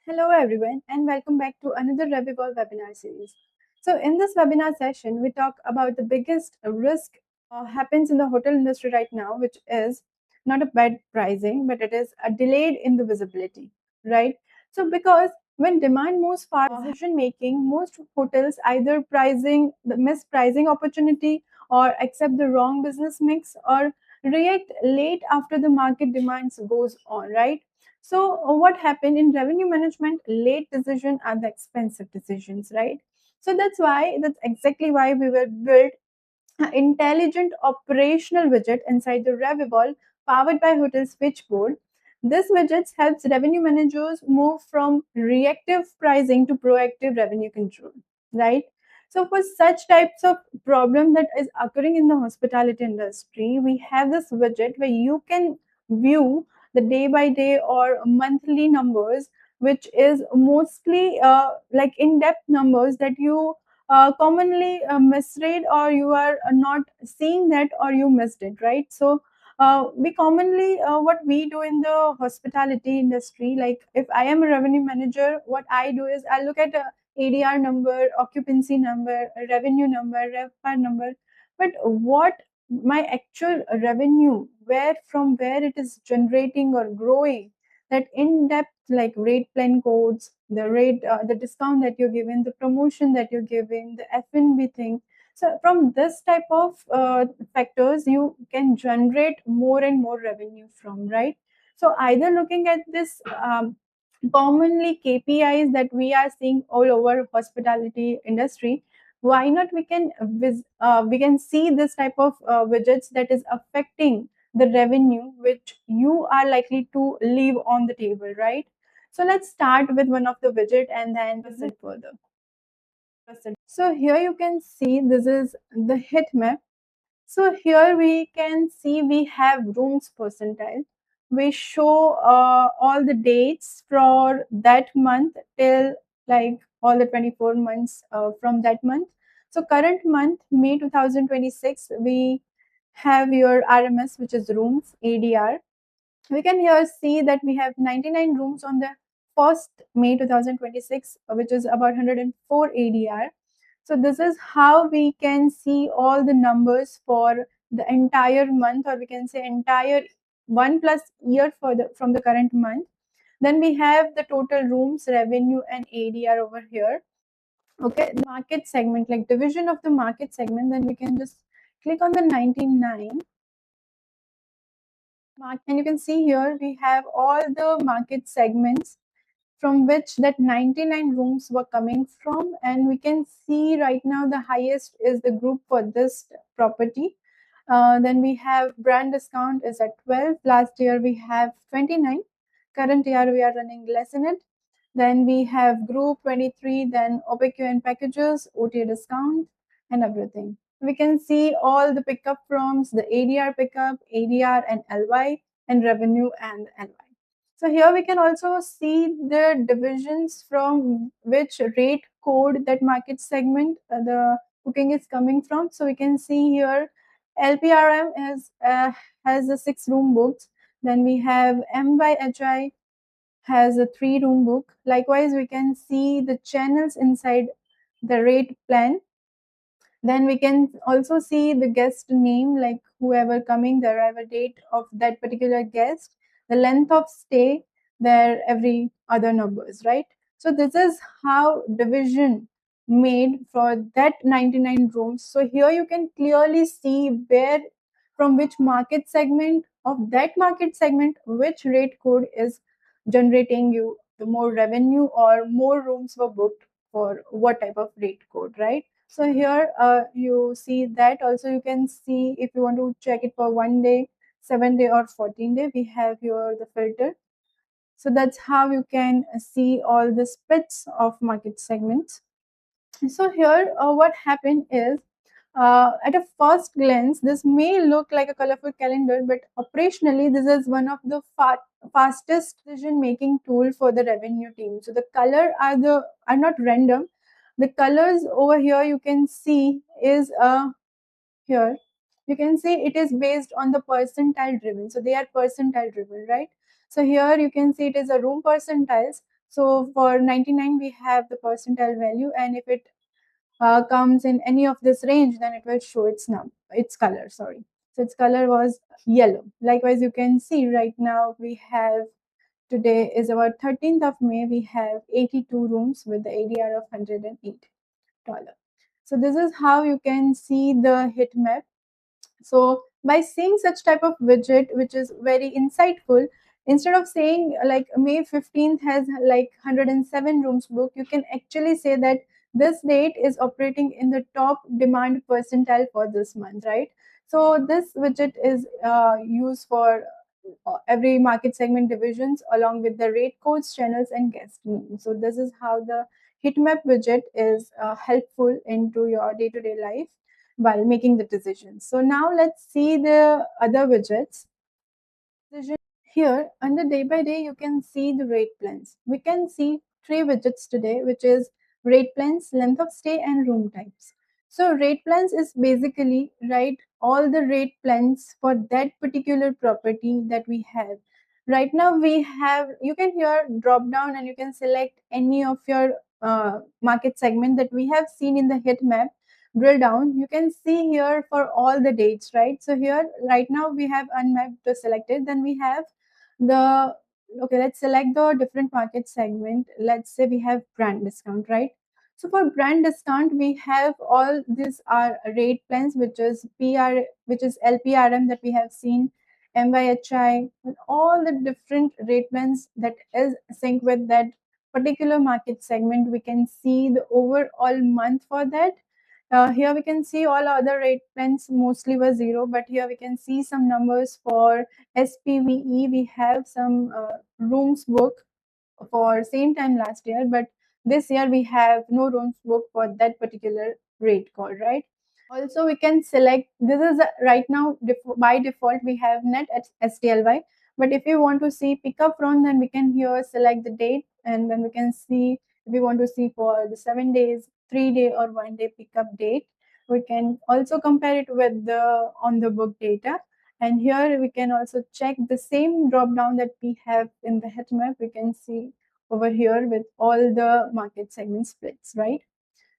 Hello everyone and welcome back to another RevEvolve webinar series. So in this webinar session, we talk about the biggest risk happens in the hotel industry right now, which is not a bad pricing, but it is a delayed in the visibility, right? So because when demand moves fast, decision making, most hotels either pricing the mispricing opportunity or accept the wrong business mix or react late after the market demands goes on, right? So what happened in revenue management? Late decision are the expensive decisions, right? So that's exactly why we were built an intelligent operational widget inside the RevEvolve powered by HotelSwitchBoard. This widget helps revenue managers move from reactive pricing to proactive revenue control, right? So for such types of problem that is occurring in the hospitality industry, we have this widget where you can view the day by day or monthly numbers, which is mostly like in-depth numbers that you commonly misread, or you are not seeing that, or you missed it, right? So we commonly what we do in the hospitality industry, like if I am a revenue manager, what I do is I look at a ADR number, occupancy number, revenue number, RevPAR number, but what my actual revenue, where it is generating or growing, that in depth, like rate plan codes, the rate, the discount that you're giving, the promotion that you're giving, the F&B thing. So from this type of factors, you can generate more and more revenue from, right? So either looking at this commonly KPIs that we are seeing all over hospitality industry, why not we can see this type of widgets that is affecting the revenue which you are likely to leave on the table, right? So let's start with one of the widget and then proceed further. So here you can see this is the heat map. So here we can see we have rooms percentile. We show all the dates for that month till like all the 24 months from that month. So current month, May 2026, we have your RMS, which is rooms ADR. We can here see that we have 99 rooms on the 1st May 2026, which is about 104 ADR. So this is how we can see all the numbers for the entire month, or we can say entire 1+ year for the from the current month. Then we have the total rooms, revenue, and ADR over here. Okay, the market segment, like division of the market segment, then we can just click on the 99 mark, and you can see here we have all the market segments from which that 99 rooms were coming from, and we can see right now the highest is the group for this property. Then we have brand discount is at 12. Last year we have 29. Current year we are running less in it. Then we have group 23, then OPQ and packages, OTA discount, and everything. We can see all the pickup from the ADR pickup, ADR and LY, and revenue and LY. So here we can also see the divisions from which rate code that market segment the booking is coming from. So we can see here LPRM has a 6-room booked. Then we have MYHI has a 3-room book. Likewise, we can see the channels inside the rate plan. Then we can also see the guest name, like whoever coming, the arrival date of that particular guest, the length of stay, their every other numbers, right? So this is how division made for that 99 rooms. So here you can clearly see where, from which market segment of that market segment, which rate code is generating you the more revenue, or more rooms were booked for what type of rate code, right? So here you see that. Also you can see if you want to check it for 1 day, 7 day, or 14 day, we have here the filter. So that's how you can see all the splits of market segments. So here what happened is, at a first glance, this may look like a colorful calendar, but operationally, this is one of the fastest decision-making tool for the revenue team. So the color are not random. The colors over here you can see is here. You can see it is based on the percentile driven. So they are percentile driven, right? So here you can see it is a room percentiles. So for 99, we have the percentile value, and if it comes in any of this range, then it will show its color. Sorry, so its color was yellow. Likewise, you can see right now we have, today is about 13th of May. We have 82 rooms with the ADR of $108. So this is how you can see the heat map. So by seeing such type of widget, which is very insightful, instead of saying like May 15th has like 107 rooms booked, you can actually say that this date is operating in the top demand percentile for this month, right? So this widget is used for every market segment divisions along with the rate codes, channels, and guest names. So this is how the heatmap widget is helpful into your day-to-day life while making the decisions. So now let's see the other widgets. Here under day by day, you can see the rate plans. We can see three widgets today, which is rate plans, length of stay, and room types. So rate plans is basically write all the rate plans for that particular property that we have. Right now we have, you can here drop down and you can select any of your market segment that we have seen in the heat map. Drill down, you can see here for all the dates, right? So here right now we have unmapped selected, then we have the, okay, let's select the different market segment. Let's say we have brand discount, right? So for brand discount, we have all these are rate plans, which is which is LPRM that we have seen, MYHI, and all the different rate plans that is synced with that particular market segment. We can see the overall month for that. Here we can see all other rate plans mostly were zero, but here we can see some numbers for SPVE. We have some rooms booked for same time last year, but this year we have no rooms booked for that particular rate code, right? Also, we can select, this is right now by default we have net at STLY, but if you want to see pickup from, then we can here select the date, and then we can see if we want to see for the 7 days, 3 day, or 1 day pickup date. We can also compare it with the on the book data, and here we can also check the same drop down that we have in the heat map. We can see over here with all the market segment splits, right?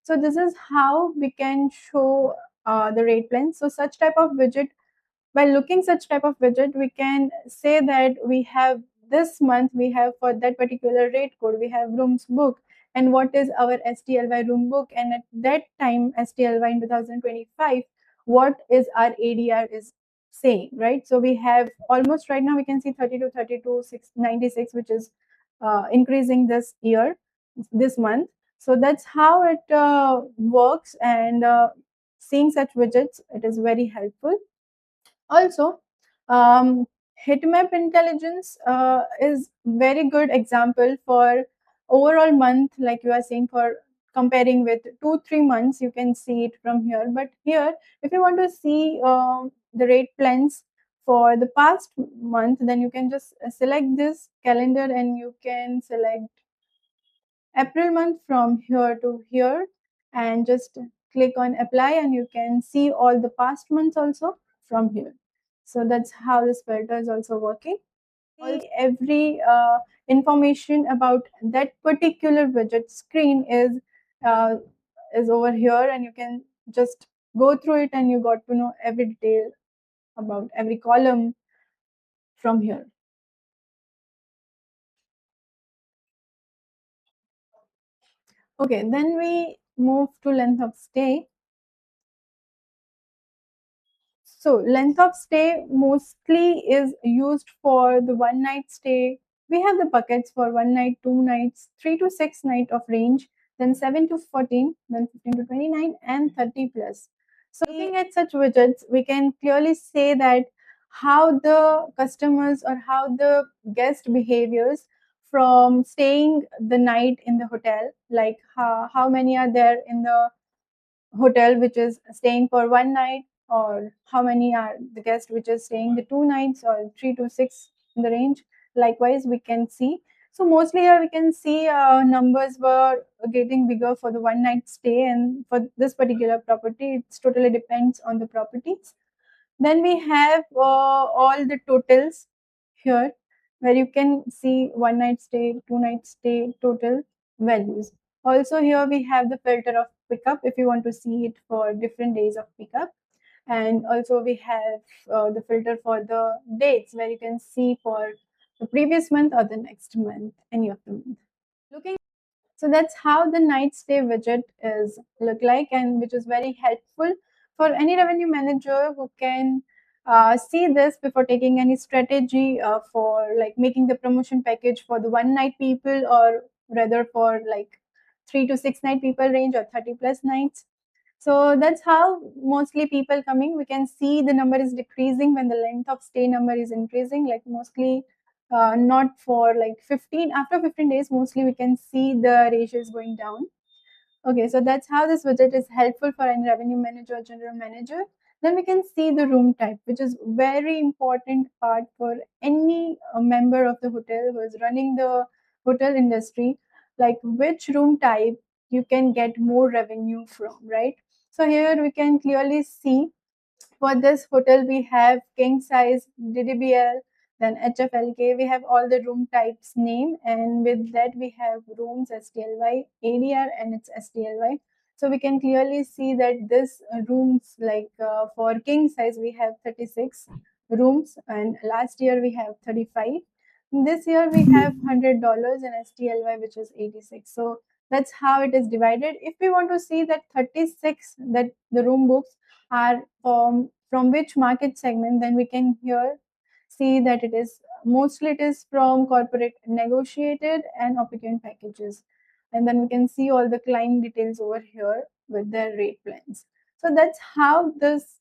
So this is how we can show the rate plan. So such type of widget, by looking such type of widget, we can say that we have this month, we have for that particular rate code, we have rooms booked, and what is our STLY room book, and at that time STLY in 2025, what is our ADR is saying, right? So we have almost right now we can see 32, 32, 96, which is increasing this year, this month. So that's how it works, and seeing such widgets, it is very helpful. Also, um, Heatmap intelligence is very good example for overall month, like you are saying, for comparing with 2-3 months, you can see it from here. But here, if you want to see the rate plans for the past month, then you can just select this calendar and you can select April month from here to here, and just click on apply, and you can see all the past months also from here. So that's how this filter is also working. Every information about that particular widget screen uh, is over here, and you can just go through it and you got to know every detail about every column from here. Okay, then we move to length of stay. So length of stay mostly is used for the 1 night stay. We have the buckets for 1 night, 2 nights, 3 to 6 night of range, then 7 to 14, then 15 to 29, and 30 plus. So looking at such widgets, we can clearly say that how the customers or how the guest behaviors from staying the night in the hotel, like how many are there in the hotel which is staying for 1 night, or how many are the guests which is staying the 2 nights, or 3 to 6 in the range. Likewise, we can see. So mostly here we can see numbers were getting bigger for the 1 night stay, and for this particular property, it's totally depends on the properties. Then we have all the totals here. where you can see 1 night stay, 2 night stay, total values. Also here we have the filter of pickup if you want to see it for different days of pickup. And also we have the filter for the dates where you can see for the previous month or the next month, any of the month. Looking so that's how the night stay widget is look like, and which is very helpful for any revenue manager who can see this before taking any strategy for like making the promotion package for the 1 night people, or rather for like 3 to 6 night people range or 30 plus nights. So that's how mostly people coming. We can see the number is decreasing when the length of stay number is increasing. Like mostly not for like 15, after 15 days mostly we can see the ratio is going down. Okay, so that's how this widget is helpful for any revenue manager or general manager. Then we can see the room type, which is very important part for any member of the hotel who is running the hotel industry, like which room type you can get more revenue from, right? So here we can clearly see for this hotel, we have king size, DDBL, then HFLK. We have all the room types name, and with that we have rooms STLY, ADR, and it's STLY. So we can clearly see that this rooms like for king size we have 36 rooms, and last year we have 35. This year we have $100 in STLY, which is 86. So that's how it is divided. If we want to see that 36 that the room books are from which market segment, then we can here see that it is from corporate negotiated and opulent packages, and then we can see all the client details over here with their rate plans. So that's how this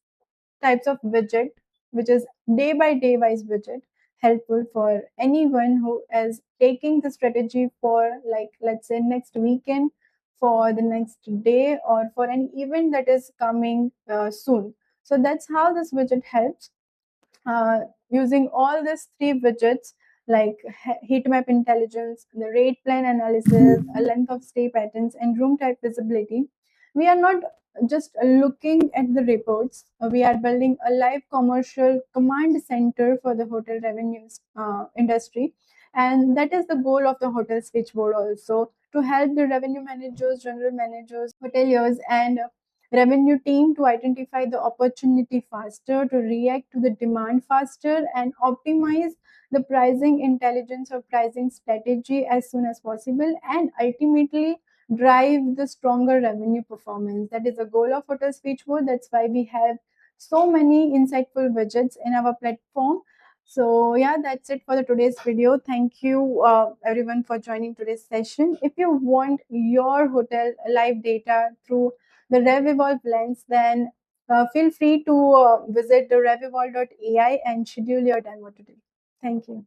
types of widget, which is day by day wise widget, helpful for anyone who is taking the strategy for like let's say next weekend, for the next day, or for any event that is coming soon. So that's how this widget helps uh, using all these three widgets like heat map intelligence, the rate plan analysis, a length of stay patterns, and room type visibility. We are not just looking at the reports. We are building a live commercial command center for the hotel revenues industry. And that is the goal of the hotel switchboard also, to help the revenue managers, general managers, hoteliers, and revenue team to identify the opportunity faster, to react to the demand faster, and optimize the pricing intelligence or pricing strategy as soon as possible, and ultimately drive the stronger revenue performance. That is the goal of Hotel Switchboard. That's why we have so many insightful widgets in our platform. So yeah, that's it for the today's video. Thank you everyone for joining today's session. If you want your hotel live data through the RevEvolve lens, then feel free to visit the RevEvolve.ai and schedule your demo today. Thank you.